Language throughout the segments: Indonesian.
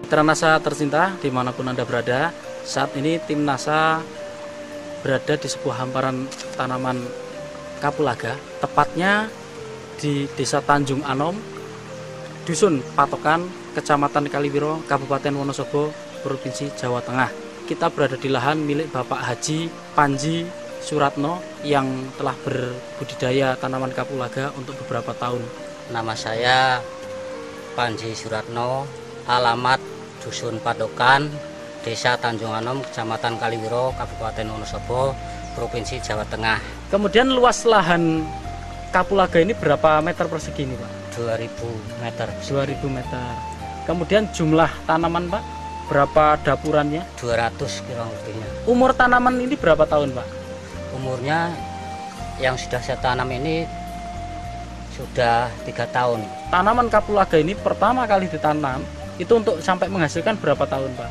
Mitra NASA tercinta dimanapun Anda berada, saat ini tim NASA berada di sebuah hamparan tanaman kapulaga, tepatnya di Desa Tanjung Anom, Dusun Patokan, Kecamatan Kaliwiro, Kabupaten Wonosobo, Provinsi Jawa Tengah. Kita berada di lahan milik Bapak Haji Panji Suratno yang telah berbudidaya tanaman kapulaga untuk beberapa tahun. Nama saya Panji Suratno, alamat Dusun Padokan, Desa Tanjung Anom, Kecamatan Kaliwiro, Kabupaten Wonosobo, Provinsi Jawa Tengah. Kemudian luas lahan kapulaga ini berapa meter persegi ini, Pak? 2000 meter. 2000 meter. Kemudian jumlah tanaman, Pak, berapa dapurannya? 200 kurang lebihnya. Umur tanaman ini berapa tahun, Pak? Umurnya yang sudah saya tanam ini sudah 3 tahun. Tanaman kapulaga ini pertama kali ditanam itu untuk sampai menghasilkan berapa tahun, Pak?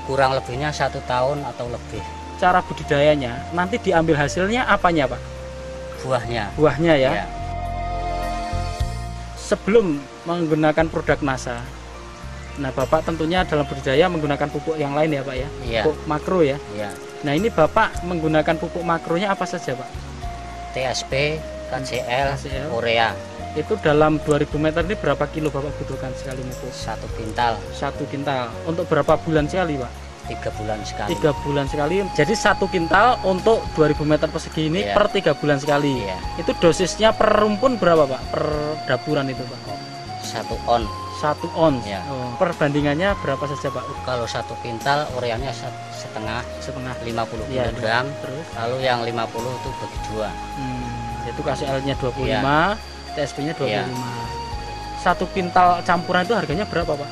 Kurang lebihnya 1 tahun atau lebih. Cara budidayanya nanti diambil hasilnya apanya, Pak? Buahnya. Buahnya ya. Ya. Sebelum menggunakan produk NASA, nah Bapak tentunya dalam budidaya menggunakan pupuk yang lain ya, Pak ya? Iya. Pupuk makro ya. Iya. Nah ini Bapak menggunakan pupuk makronya apa saja, Pak? TSP, KCL, KCL. urea. Itu dalam 2000 meter ini berapa kilo Bapak butuhkan sekali pupuk? 1 kintal. 1 kintal. Untuk berapa bulan sekali, Pak? 3 bulan sekali. 3 bulan sekali. Jadi 1 kintal untuk 2000 meter persegi ini Iya. per 3 bulan sekali. Iya. Itu dosisnya per rumpun berapa, Pak? Per dapuran itu, Pak? 1 on. 1 ons. Iya. Oh, perbandingannya berapa saja, Pak? Kalau 1 kintal ureanya setengah, Setengah. 50 Iya, kg. Terus Lalu yang 50 itu bagi 2. itu KCL-nya 25, Iya. TSP-nya 25. Iya. 1 kintal campuran itu harganya berapa, Pak?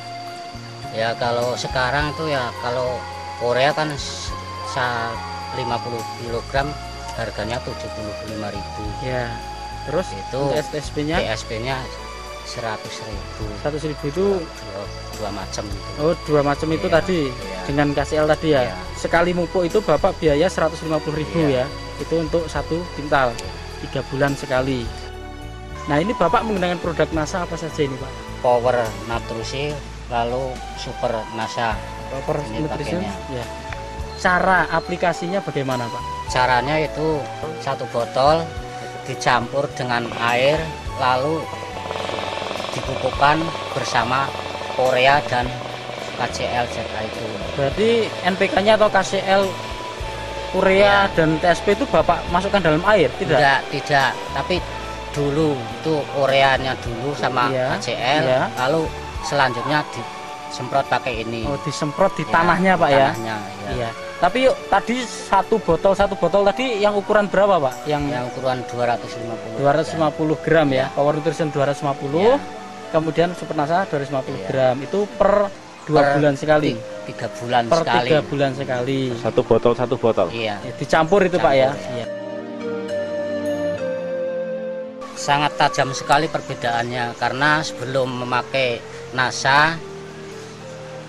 Ya kalau sekarang itu ya kalau urea kan 50 kg harganya 75.000. Ya. Terus Itu TSP-nya TSP-nya 100.000. 100.000 itu dua macam itu. oh, 2 macam itu Iya, tadi. iya. Dengan KCL tadi ya. Iya. Sekali pupuk itu Bapak biaya 150.000 Iya. ya. Itu untuk 1 kintal. 3 bulan sekali. Nah, ini Bapak menggunakan produk NASA apa saja ini, Pak? Power Natrusi, lalu Super NASA. Proper Ini Nutrition. pakainya. Ya. Cara aplikasinya bagaimana, Pak? Caranya itu 1 botol dicampur dengan air, lalu dipupukkan bersama urea dan KCL ZA itu. Berarti NPK-nya atau KCL, urea Iya. dan TSP itu Bapak masukkan dalam air, tidak? Tidak. Tapi dulu itu ureanya dulu sama Iya, KCL, iya. lalu selanjutnya disemprot pakai ini. Oh, disemprot di Ya, tanahnya, Pak ya? tanahnya, ya. Iya. Tapi yuk, tadi satu botol tadi yang ukuran berapa, Pak? Yang ukuran 250. 250 gram ya. Iya. Power Nutrition 250. Iya. Kemudian Super NASA 250 Iya. gram. Itu per 2 Per bulan sekali. 3 bulan Per sekali. 3 bulan sekali. Satu botol. Iya. Ya, dicampur itu, Pak ya. Campur, ya. Iya. Sangat tajam sekali perbedaannya karena sebelum memakai NASA,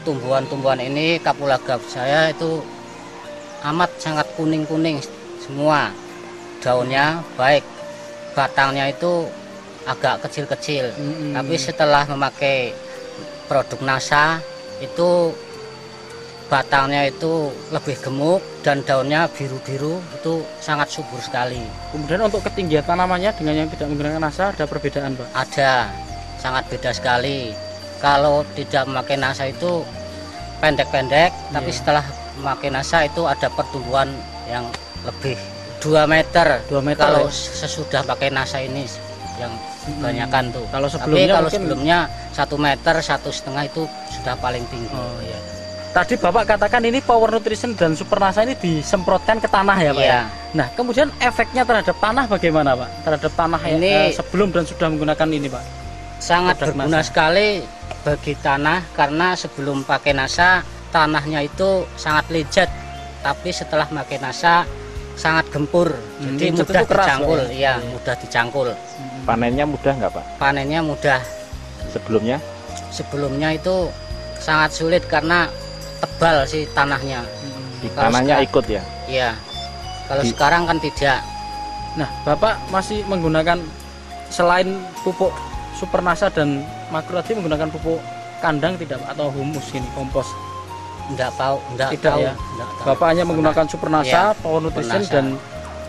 tumbuhan-tumbuhan ini kapulaga saya itu amat sangat kuning-kuning semua. Daunnya baik, batangnya itu agak kecil-kecil. Mm-mm. Tapi setelah memakai produk NASA itu batangnya itu lebih gemuk dan daunnya biru-biru, itu sangat subur sekali. Kemudian untuk ketinggian tanamannya dengan yang tidak menggunakan NASA ada perbedaan, Pak? Ada, sangat beda sekali. Kalau tidak memakai NASA itu pendek-pendek, tapi Iya. setelah memakai NASA itu ada pertumbuhan yang lebih 2 meter. 2 meter Kalau ya? sesudah pakai NASA ini yang kebanyakan tuh. Kalau Tapi sebelumnya kalau mungkin- sebelumnya 1 meter, 1,5 itu sudah paling tinggi. Oh iya. Tadi Bapak katakan ini Power Nutrition dan Super NASA ini disemprotkan ke tanah ya, Pak Iya. ya? Nah, kemudian efeknya terhadap tanah bagaimana, Pak? Terhadap tanah Ini- sebelum dan sudah menggunakan ini, Pak? Sangat Produk berguna NASA. sekali bagi tanah karena sebelum pakai NASA tanahnya itu sangat licet, tapi setelah pakai NASA sangat gempur, jadi licet mudah itu keras, dicangkul, Pak, ya? iya, Iya. mudah dicangkul. Panennya mudah nggak, Pak? Panennya mudah. Sebelumnya? Sebelumnya itu sangat sulit karena tebal sih tanahnya. Kalau Tanahnya sekarang- ikut ya? Iya. Kalau Di- sekarang kan tidak. Nah, Bapak masih menggunakan selain pupuk Super NASA dan makro tadi menggunakan pupuk kandang tidak Pak? Atau humus ini kompos? Enggak tahu, enggak Tidak tahu, ya. enggak tahu. Bapak hanya menggunakan Supernasa, Iya, Power Nutrition Supernasa. dan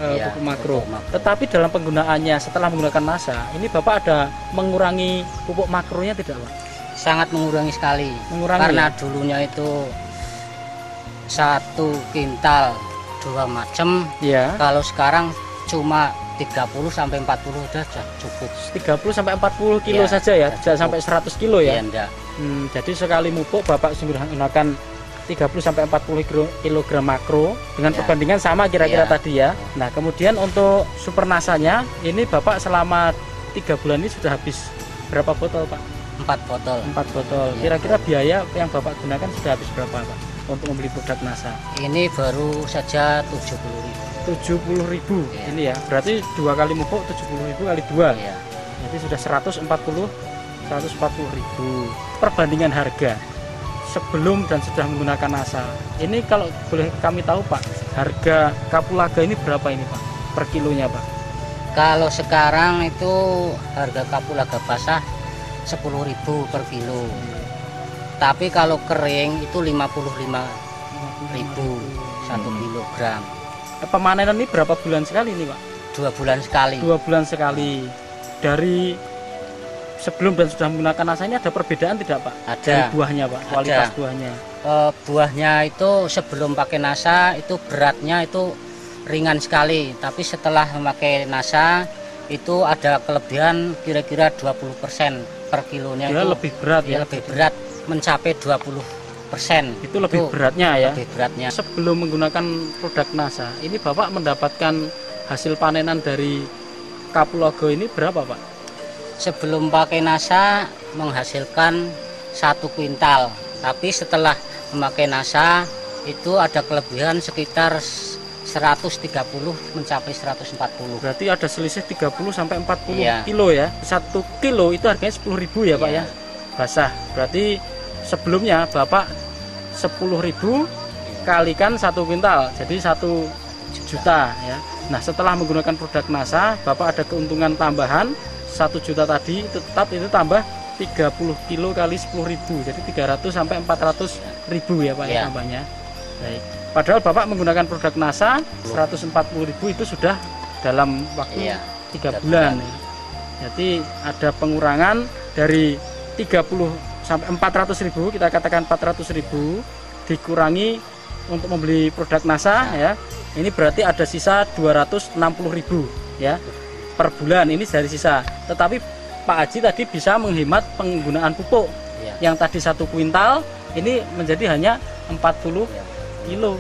Iya, pupuk makro. pupuk makro. Tetapi dalam penggunaannya setelah menggunakan NASA, ini Bapak ada mengurangi pupuk makronya tidak Pak? Sangat mengurangi sekali. Mengurangi, Karena ya? dulunya itu 1 kintal 2 macam. Iya. Kalau sekarang cuma 30 sampai 40 udah cukup. 30 sampai 40 kilo Iya, saja ya, sudah tidak cukup. sampai 100 kilo ya. Iya, enggak. Jadi sekali mupuk Bapak sudah menggunakan 30 sampai 40 kg makro dengan Ya. perbandingan sama kira-kira Ya. tadi ya. Nah, kemudian untuk Supernasanya ini Bapak selama 3 bulan ini sudah habis berapa botol Pak? 4 botol. 4 botol. Ya. Kira-kira biaya yang Bapak gunakan sudah habis berapa Pak untuk membeli produk NASA? Ini baru saja 70.000. 70.000 Ya. ini ya. Berarti 2 kali mupuk 70.000 kali 2. Iya. Jadi sudah 140.000. Perbandingan harga sebelum dan sudah menggunakan NASA. Ini kalau boleh kami tahu Pak, harga kapulaga ini berapa ini Pak? Per kilonya Pak? Kalau sekarang itu harga kapulaga basah 10.000 per kilo. Tapi kalau kering itu 55.000 1 kilogram. Pemanenan ini berapa bulan sekali ini Pak? 2 bulan sekali. 2 bulan sekali. Dari sebelum dan sudah menggunakan NASA ini ada perbedaan tidak Pak? Ada. Dari buahnya Pak, kualitas Ada. buahnya. Buahnya itu sebelum pakai NASA itu beratnya itu ringan sekali. Tapi setelah memakai NASA itu ada kelebihan kira-kira 20% per kilonya. Dia itu lebih berat ya, ya. lebih berat, mencapai 20%. Itu lebih beratnya ya. Lebih beratnya. Sebelum menggunakan produk NASA, ini Bapak mendapatkan hasil panenan dari kapulaga ini berapa Pak? Sebelum pakai NASA menghasilkan 1 kuintal, tapi setelah memakai NASA itu ada kelebihan sekitar 130 mencapai 140. Berarti ada selisih 30 sampai 40 Iya. kilo ya. 1 kilo itu harganya 10.000 ya Pak Iya. ya. Basah. Berarti sebelumnya Bapak 10.000 kalikan 1 kuintal, jadi 1 juta ya. Nah, setelah menggunakan produk NASA, Bapak ada keuntungan tambahan 1 juta tadi, tetap itu tambah 30 kilo kali 10.000, jadi 300 sampai 400.000 ya Pak ya Iya. tambahnya. Baik. Padahal Bapak menggunakan produk NASA 140.000 itu sudah dalam waktu Iya, 3 3 bulan. bulan. Jadi ada pengurangan dari 30 sampai 400.000, kita katakan 400.000 dikurangi untuk membeli produk NASA ya. Ini berarti ada sisa 260.000 ya per bulan, ini dari sisa. Tetapi Pak Haji tadi bisa menghemat penggunaan pupuk. Iya. Yang tadi 1 kuintal ini menjadi hanya 40 Iya. kilo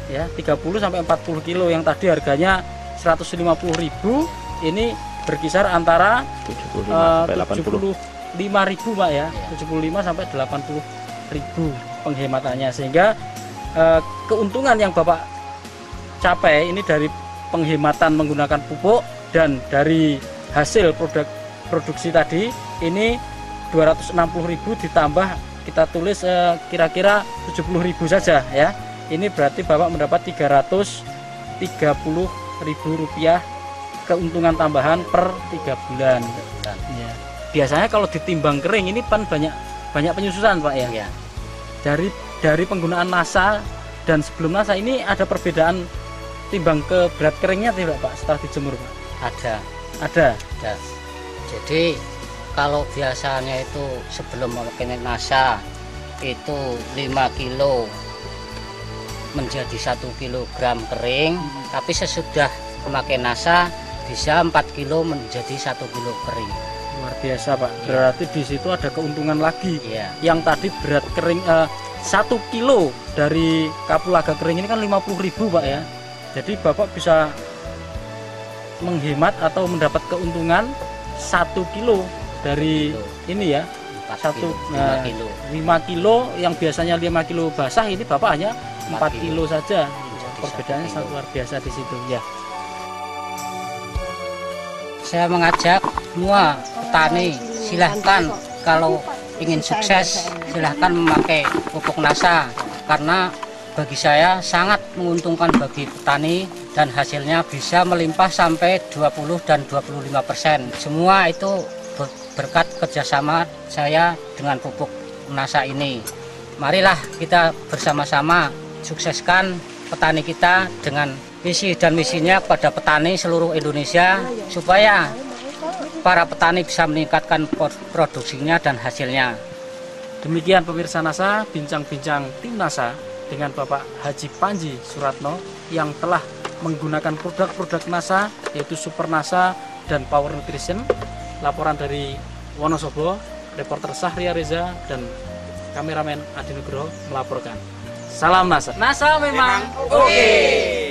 ya, 30 sampai 40 kilo yang tadi harganya 150.000 ini berkisar antara 75 sampai 80. 75.000 Pak ya, Iya. 75 sampai 80.000 penghematannya, sehingga keuntungan yang Bapak capai ini dari penghematan menggunakan pupuk dan dari hasil produksi tadi ini 260.000 ditambah kita tulis kira-kira 70.000 saja ya. Ini berarti Bapak mendapat 330.000 rupiah keuntungan tambahan per 3 bulan. Ya. Biasanya kalau ditimbang kering ini kan banyak penyusutan Pak ya. Iya. Dari penggunaan NASA dan sebelum NASA ini ada perbedaan timbang ke berat keringnya tidak Pak setelah dijemur Pak? Ada. Ada. Jadi kalau biasanya itu sebelum memakai NASA itu 5 kilo menjadi 1 kilogram kering, tapi sesudah memakai NASA bisa 4 kilo menjadi 1 kilo kering. Luar biasa Pak. Berarti di situ ada keuntungan lagi. Iya. Yang tadi berat kering 1 kilo dari kapulaga kering ini kan 50.000 Pak ya. Jadi Bapak bisa menghemat atau mendapat keuntungan 1 kilo dari ini ya. 4 kilo, 5 kilo. 5 kilo yang biasanya 5 kilo basah, ini Bapak hanya 4 kilo saja. Menjadi Perbedaannya 1 sangat kilo. luar biasa di situ ya. Saya mengajak semua petani, silahkan kalau ingin sukses silahkan memakai pupuk NASA, karena bagi saya sangat menguntungkan bagi petani dan hasilnya bisa melimpah sampai 20 dan 25%. Semua itu berkat kerjasama saya dengan pupuk NASA ini. Marilah kita bersama-sama sukseskan petani kita dengan visi dan misinya kepada petani seluruh Indonesia supaya para petani bisa meningkatkan produksinya dan hasilnya. Demikian pemirsa NASA, bincang-bincang tim NASA dengan Bapak Haji Panji Suratno yang telah menggunakan produk-produk NASA yaitu Super NASA dan Power Nutrition. Laporan dari Wonosobo, reporter Sahria Reza dan kameramen Adi Nugroho melaporkan. Salam NASA. NASA memang oke.